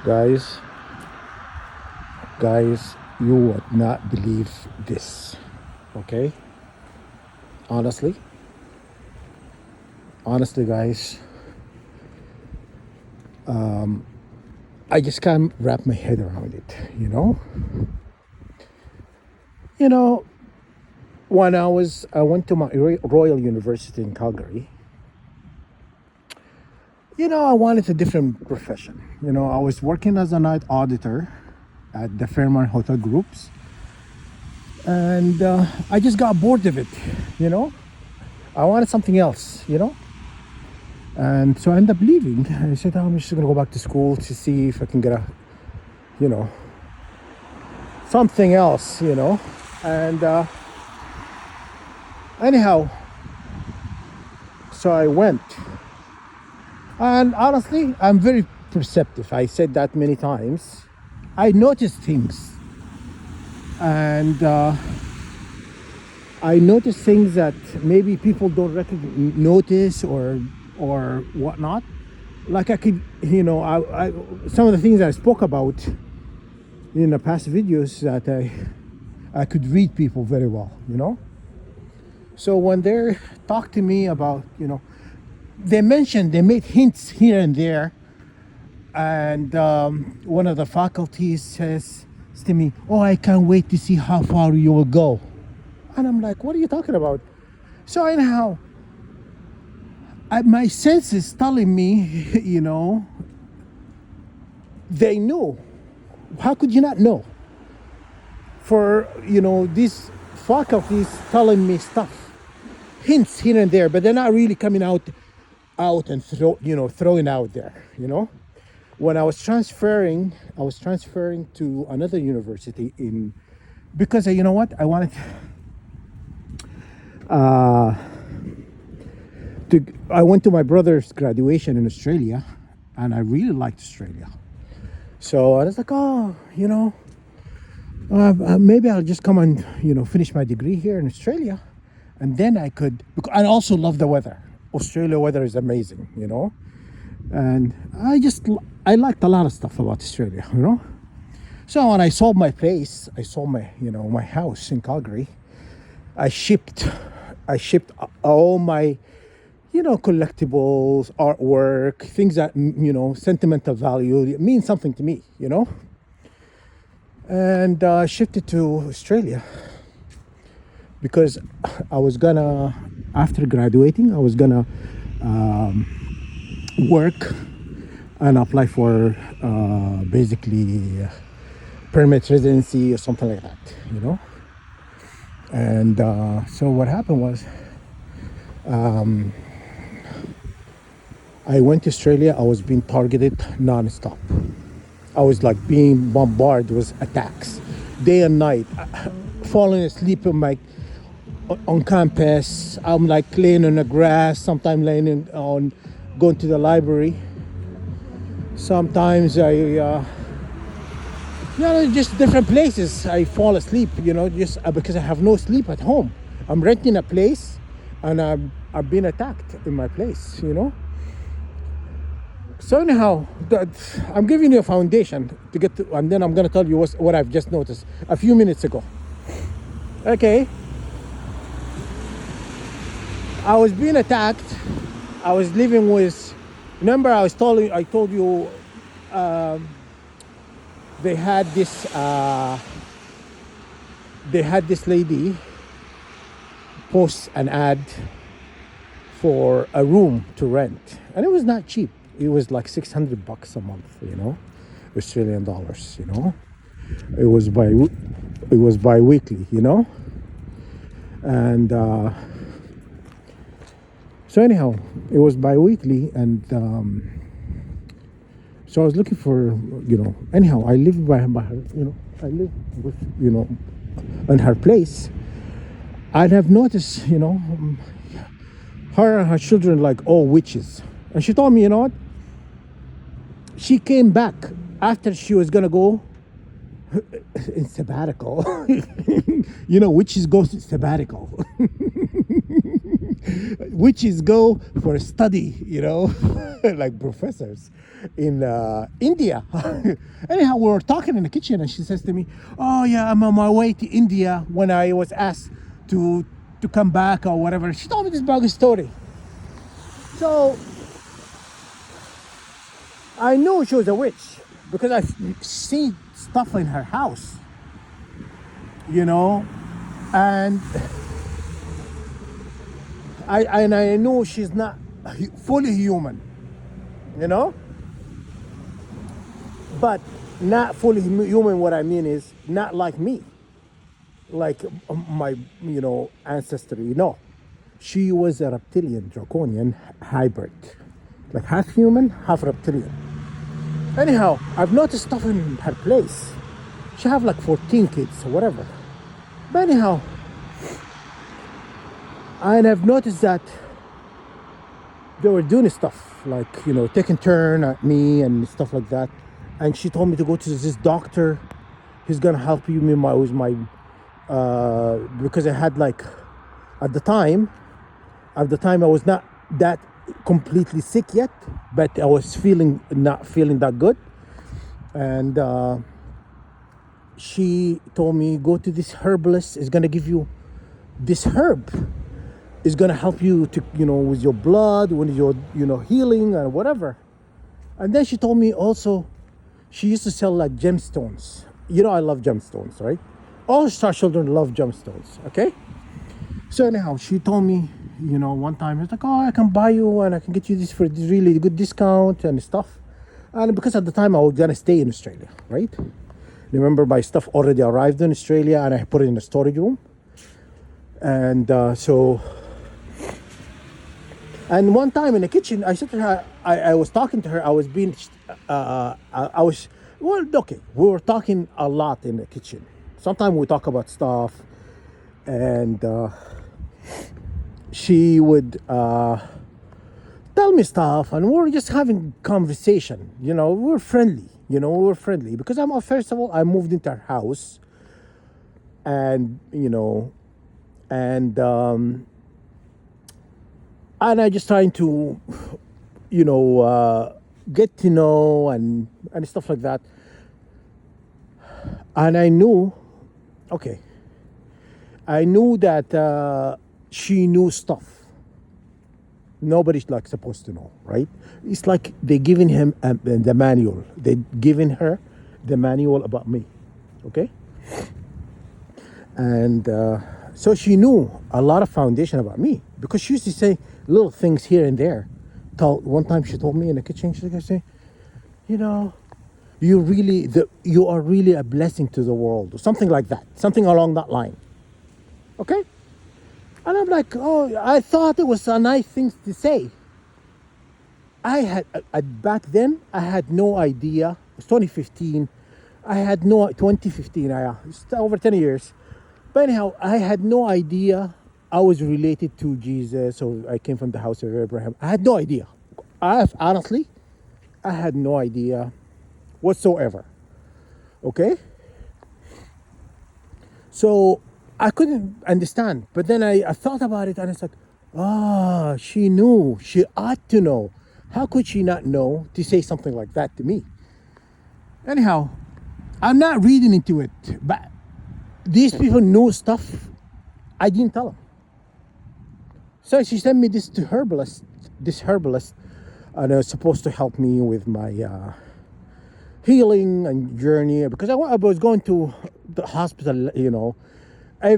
Guys, guys, you would not believe this. Okay? Honestly, honestly, guys, I just can't wrap my head around it. You know, when I went to my Royal University in Calgary. I wanted a different profession. I was working as a night auditor at the Fairmont Hotel Groups, and I just got bored of it. You know, I wanted something else. And so I ended up leaving. I said, "Oh, I'm just gonna go back to school to see if I can get you know, something else. And anyhow, so I went. And honestly, I'm very perceptive. I said that many times. I notice things, and I notice things that maybe people don't notice or whatnot. Like I could, I some of the things I spoke about in the past videos that I could read people very well. So when they talk to me about, they made hints here and there, and one of the faculties says to me, "Oh, I can't wait to see how far you will go." And I'm like, "What are you talking about?" So anyhow, my sense is telling me, they knew. How could you not know? For these faculties telling me stuff, hints here and there, but they're not really coming out and throwing out there. When I was transferring to another university because you know what, I wanted I went to my brother's graduation in Australia, and I really liked Australia. So I was like, oh, maybe I'll just come and finish my degree here in Australia, and then I could. Because I also love the weather. Australia weather is amazing. And I liked a lot of stuff about Australia. So when I sold my place, I sold my house in Calgary. I shipped all my collectibles, artwork, things that sentimental value, it means something to me. And shipped it to Australia because I was gonna, after graduating, I was gonna work and apply for basically permit residency or something like that. And so what happened was, I went to Australia. I was being targeted non-stop. I was like being bombarded with attacks, day and night. Falling asleep on campus. I'm like laying on the grass. Sometimes going to the library. Sometimes just different places. I fall asleep. Just because I have no sleep at home. I'm renting a place, and I've been attacked in my place. So anyhow, I'm giving you a foundation to get to, and then I'm gonna tell you what I've just noticed a few minutes ago. Okay, I was being attacked. I was living with. Remember, I told you, they had this. They had this lady post an ad for a room to rent, and it was not cheap. It was like $600 a month, Australian dollars. It was bi-weekly, and so anyhow, it was bi-weekly, and so I was looking for, anyhow, I live by her, I live with, in her place. I'd have noticed, her and her children like all witches, and she told me, you know what? She came back after she was gonna go in sabbatical. Witches go to sabbatical. witches go for a study, like professors in India. Anyhow, we were talking in the kitchen, and she says to me, "Oh yeah, I'm on my way to India." When I was asked to come back or whatever, she told me this bug story. So I knew she was a witch because I've seen stuff in her house, and I knew she's not fully human, you know. But not fully human. What I mean is not like me, like my ancestry. No, she was a reptilian, draconian hybrid, like half human, half reptilian. Anyhow, I've noticed stuff in her place. She have like 14 kids or whatever. But anyhow, and I've noticed that they were doing stuff like taking turn at me and stuff like that. And she told me to go to this doctor. He's gonna help you with my because I had like at the time I was not that completely sick yet, but I was not feeling that good. And she told me, go to this herbalist. Is gonna give you this herb. Is gonna help you to with your blood, with your healing and whatever. And then she told me also, she used to sell like gemstones. I love gemstones, right? All star children love gemstones. Okay. So anyhow, she told me, one time it's like, oh, I can buy you and I can get you this for this really good discount and stuff. And because at the time I was gonna stay in Australia, right? Remember, my stuff already arrived in Australia and I put it in a storage room. And and one time in the kitchen, I said to her, I was talking to her. I was being, okay. We were talking a lot in the kitchen. Sometimes we talk about stuff, and she would tell me stuff, and we were just having conversation. We were friendly. Because first of all, I moved into her house, and and I just trying to, get to know and stuff like that. And I knew that she knew stuff nobody's like supposed to know, right? It's like they're giving him the manual. They're giving her the manual about me, okay? And so she knew a lot of foundation about me because she used to say little things here and there. One time she told me in the kitchen, she was gonna say, you are really a blessing to the world, or something like that, something along that line. Okay? And I'm like, oh, I thought it was a nice thing to say. Back then, I had no idea. It was 2015. 2015, it's over 10 years. But anyhow, I had no idea I was related to Jesus, or I came from the house of Ibrahim. I had no idea. Honestly, I had no idea whatsoever. Okay? So I couldn't understand. But then I thought about it and it's like, she knew. She ought to know. How could she not know to say something like that to me? Anyhow, I'm not reading into it, but these people knew stuff I didn't tell them. So she sent me this herbalist, and it was supposed to help me with my healing and journey, because I was going to the hospital, I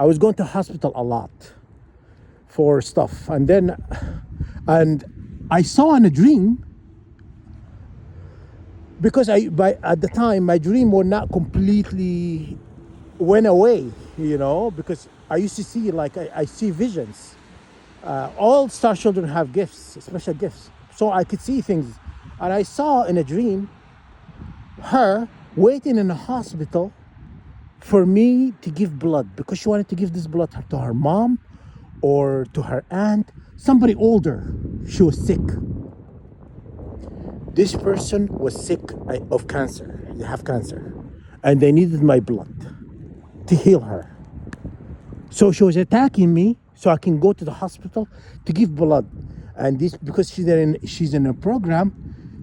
was going to hospital a lot for stuff. And I saw in a dream, because at the time my dream was not completely went away, because I used to see, like, I see visions. All star children have gifts, special gifts. So I could see things. And I saw in a dream her waiting in a hospital for me to give blood, because she wanted to give this blood to her mom or to her aunt, somebody older. She was sick. This person was sick of cancer. They have cancer. And they needed my blood to heal her. So she was attacking me so I can go to the hospital to give blood. And this, because she's in a program,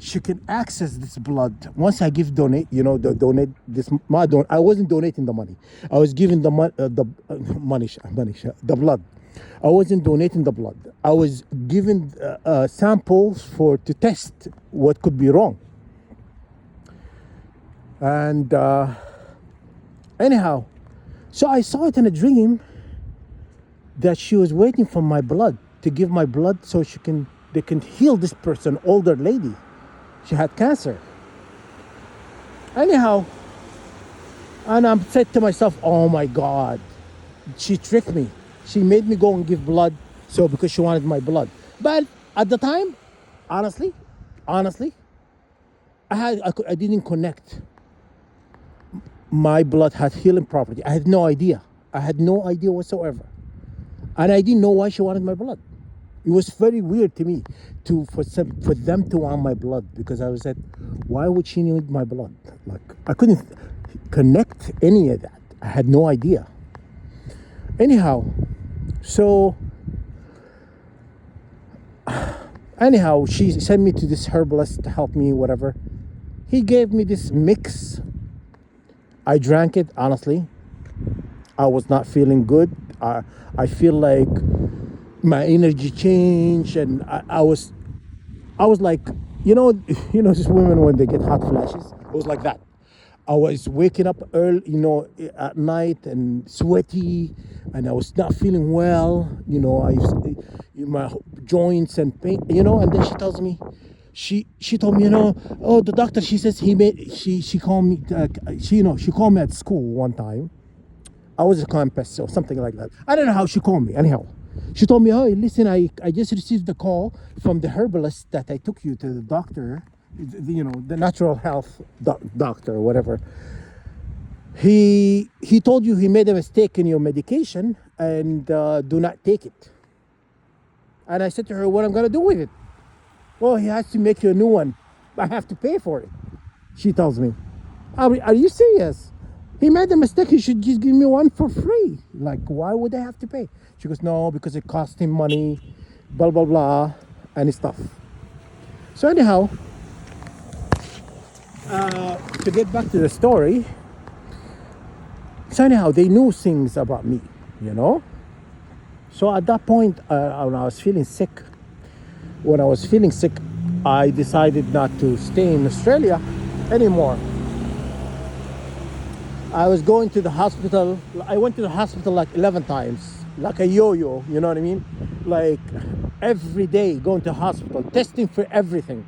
she can access this blood. Once I give donate, the donate this I wasn't donating the money. I was giving the the blood. I wasn't donating the blood. I was giving samples to test what could be wrong. And anyhow, so I saw it in a dream that she was waiting for my blood, to give my blood so they can heal this person, older lady. She had cancer. Anyhow, and I said to myself, oh my God, she tricked me. She made me go and give blood, so because she wanted my blood. But at the time, honestly, I didn't connect. My blood had healing property. I had no idea. I had no idea whatsoever. And I didn't know why she wanted my blood. It was very weird to me for them to want my blood, because I was like, why would she need my blood? Like, I couldn't connect any of that. I had no idea. Anyhow, she sent me to this herbalist to help me, whatever. He gave me this mix. I drank it, honestly. I was not feeling good. I feel like my energy changed, and I was like, these women when they get hot flashes, it was like that. I was waking up early, at night, and sweaty, and I was not feeling well. My joints and pain, and then she tells me, she told me, oh, the doctor, she says she called me, she called me at school one time. I was a campus or something like that. I don't know how she called me. Anyhow, she told me, oh, listen, I just received the call from the herbalist that I took you to the doctor, the natural health doctor or whatever. He told you he made a mistake in your medication, and do not take it. And I said to her, what I'm going to do with it? Well, he has to make you a new one. I have to pay for it. She tells me, are you serious? He made a mistake. He should just give me one for free. Like, why would I have to pay? She goes, no, because it cost him money, blah, blah, blah, and stuff. So anyhow, to get back to the story, they knew things about me, So at that point, when I was feeling sick, I decided not to stay in Australia anymore. I was going to the hospital. I went to the hospital like 11 times, like a yo-yo, you know what I mean? Like every day going to hospital, testing for everything.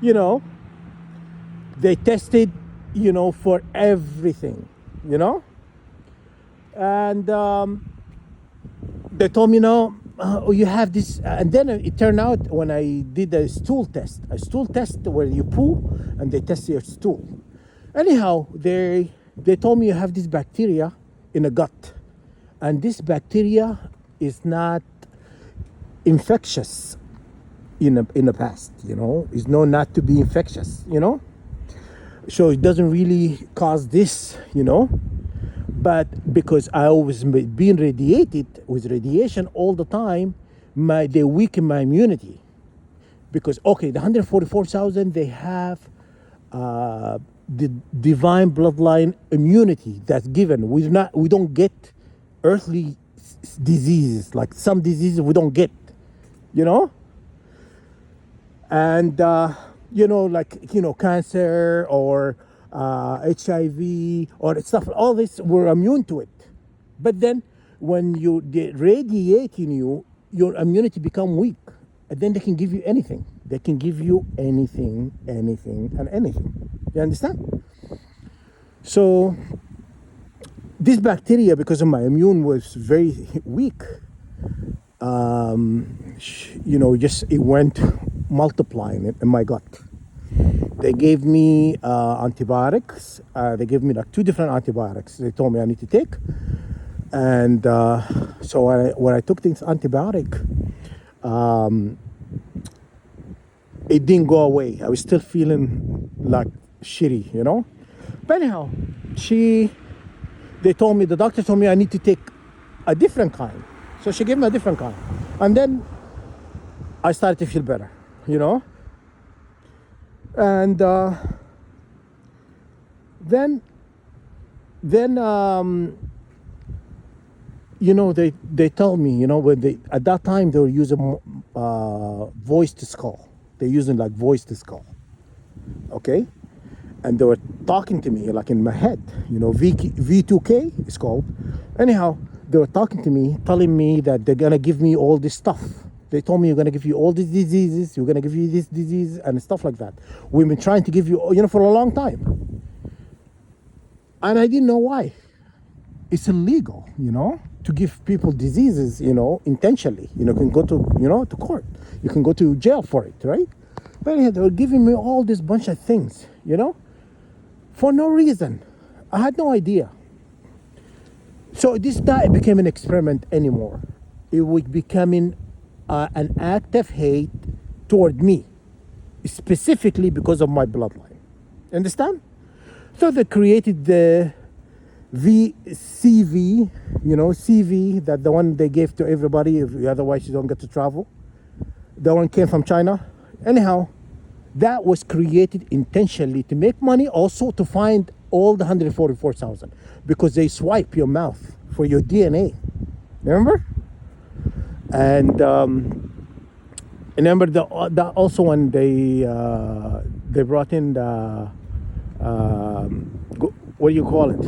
They tested, for everything, And they told me, you have this. And then it turned out when I did a stool test where you poo and they test your stool. Anyhow, they told me you have this bacteria in the gut, and this bacteria is not infectious in the past, it's known not to be infectious, so it doesn't really cause this, but because I was being radiated with radiation all the time, they weaken my immunity, because the 144,000, they have the divine bloodline immunity that's given. We don't get earthly diseases, like some diseases we don't get, and cancer or HIV or stuff, all this, we're immune to it. But then when they radiate in you, your immunity become weak, and then they can give you anything. They can give you anything, and anything. You understand? So this bacteria, because of my immune was very weak, just it went multiplying in my gut. They gave me antibiotics. They gave me like 2 different antibiotics. They told me I need to take. And so when I took this antibiotic, it didn't go away. I was still feeling like shitty, But anyhow, the doctor told me I need to take a different kind. So she gave me a different kind. And then I started to feel better, you know? And then you know, they tell me, you know, when they at that time they were using voice to skull. They're using like voice to skull, okay? And they were talking to me like in my head, you know, V2K is called. Anyhow, they were talking to me, telling me that they're gonna give me all this stuff. They told me, you're gonna give you all these diseases, you're gonna give you this disease and stuff like that. We've been trying to give you, you know, for a long time. And I didn't know why. It's illegal, you know, to give people diseases, you know, intentionally. You know, you can go to, you know, to court. You can go to jail for it, right? But anyhow, they were giving me all this bunch of things, you know, for no reason. I had no idea. So this not became an experiment anymore. It was becoming an act of hate toward me, specifically because of my bloodline. Understand? So they created the CV, you know, CV, that the one they gave to everybody, otherwise you don't get to travel. That one came from China. Anyhow, that was created intentionally to make money, also to find all the 144,000, because they swipe your mouth for your DNA. Remember? And remember the also when they brought in the what do you call it?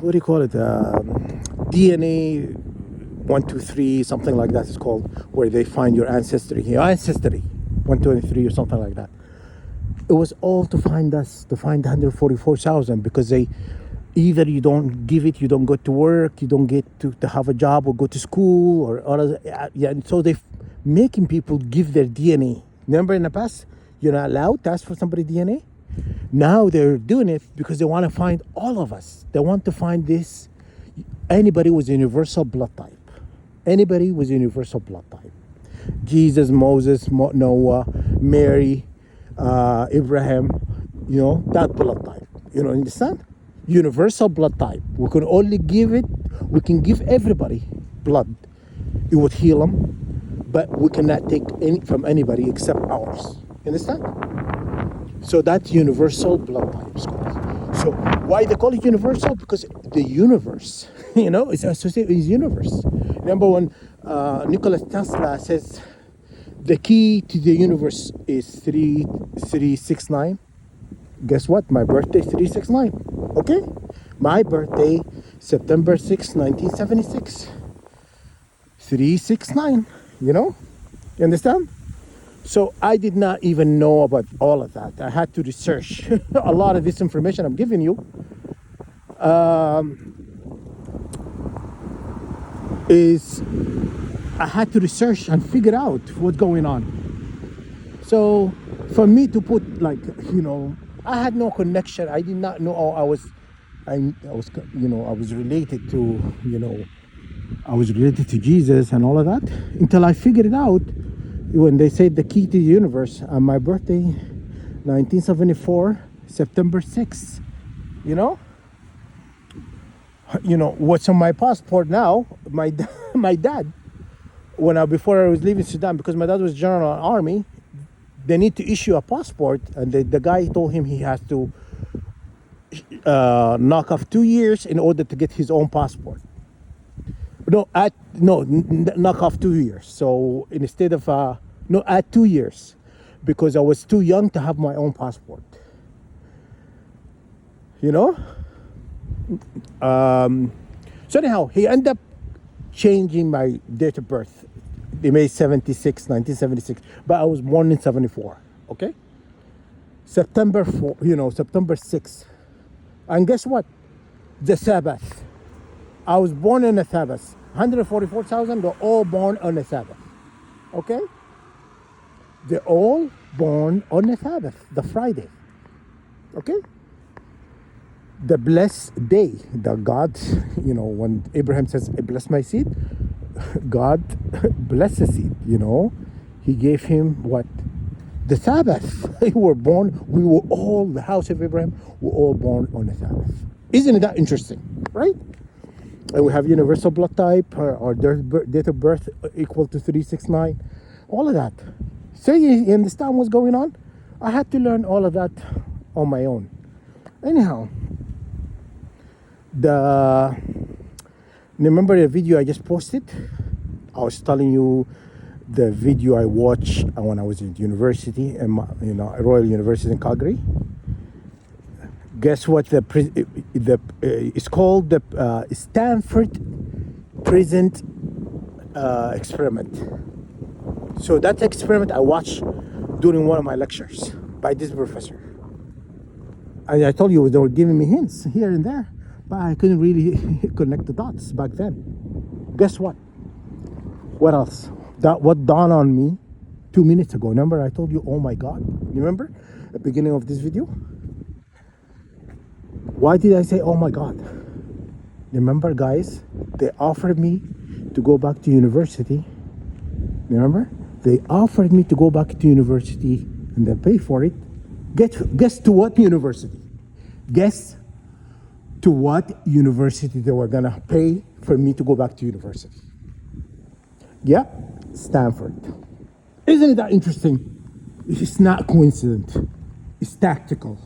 What do you call it? DNA 123, something like that is called, where they find your ancestry 123 or something like that. It was all to find us, to find 144,000, because they either you don't give it, you don't go to work, you don't get to have a job or go to school or other, yeah. And so they making people give their DNA. Remember in the past, you're not allowed to ask for somebody's DNA. Now they're doing it because they want to find all of us. They want to find this, anybody with universal blood type. Anybody with universal blood type. Jesus, Moses, Noah, Mary, Ibrahim, you know, that blood type. You know, understand? Universal blood type. We can only give it, we can give everybody blood. It would heal them, but we cannot take any from anybody except ours. Understand? So that's universal blood type. So why they call it universal? Because the universe, you know, is associated with universe. Remember when Nikola Tesla says the key to the universe is 3369? Guess what? My birthday is 369. Okay? My birthday, September 6, 1976. 369, you know? You understand? So I did not even know about all of that. I had to research a lot of this information I'm giving you. I had to research and figure out what's going on. So for me to put, like, you know, I had no connection. I did not know I was, you know, I was related to, you know, I was related to Jesus and all of that, until I figured it out when they said the key to the universe on my birthday, 1974, September 6th, you know? You know, what's on my passport now, my dad, before I was leaving Sudan, because my dad was general in the army, they need to issue a passport, and the guy told him he has to knock off 2 years in order to get his own passport. Knock off 2 years. So instead of add 2 years, because I was too young to have my own passport. You know. So anyhow, he ended up changing my date of birth. They made 1976, but I was born in 74. Okay. September 4, you know, September 6th, and guess what? The Sabbath. I was born on a Sabbath. 144,000 were all born on a Sabbath. Okay? They're all born on a Sabbath, the Friday. Okay? The blessed day that God, you know, when Abraham says, bless my seed, God blessed the seed, you know. He gave him what? the Sabbath. We were all, the house of Abraham, were all born on the Sabbath. Isn't that interesting, right? And we have universal blood type, our date of birth equal to 369, all of that. So you understand what's going on? I had to learn all of that on my own. Anyhow, remember the video I just posted? I was telling you the video I watched when I was in university, Royal University in Calgary. Guess what? It's called the Stanford Prison Experiment. So that experiment I watched during one of my lectures by this professor. And I told you they were giving me hints here and there, but I couldn't really connect the dots back then. Guess what? What else? What dawned on me 2 minutes ago. Remember I told you, oh my God? Remember at the beginning of this video? Why did I say, oh my God? Remember, guys, they offered me to go back to university. Remember? They offered me to go back to university and then pay for it. Guess to what university? Guess to what university they were gonna pay for me to go back to university? Yeah, Stanford. Isn't that interesting? It's not coincident. It's tactical.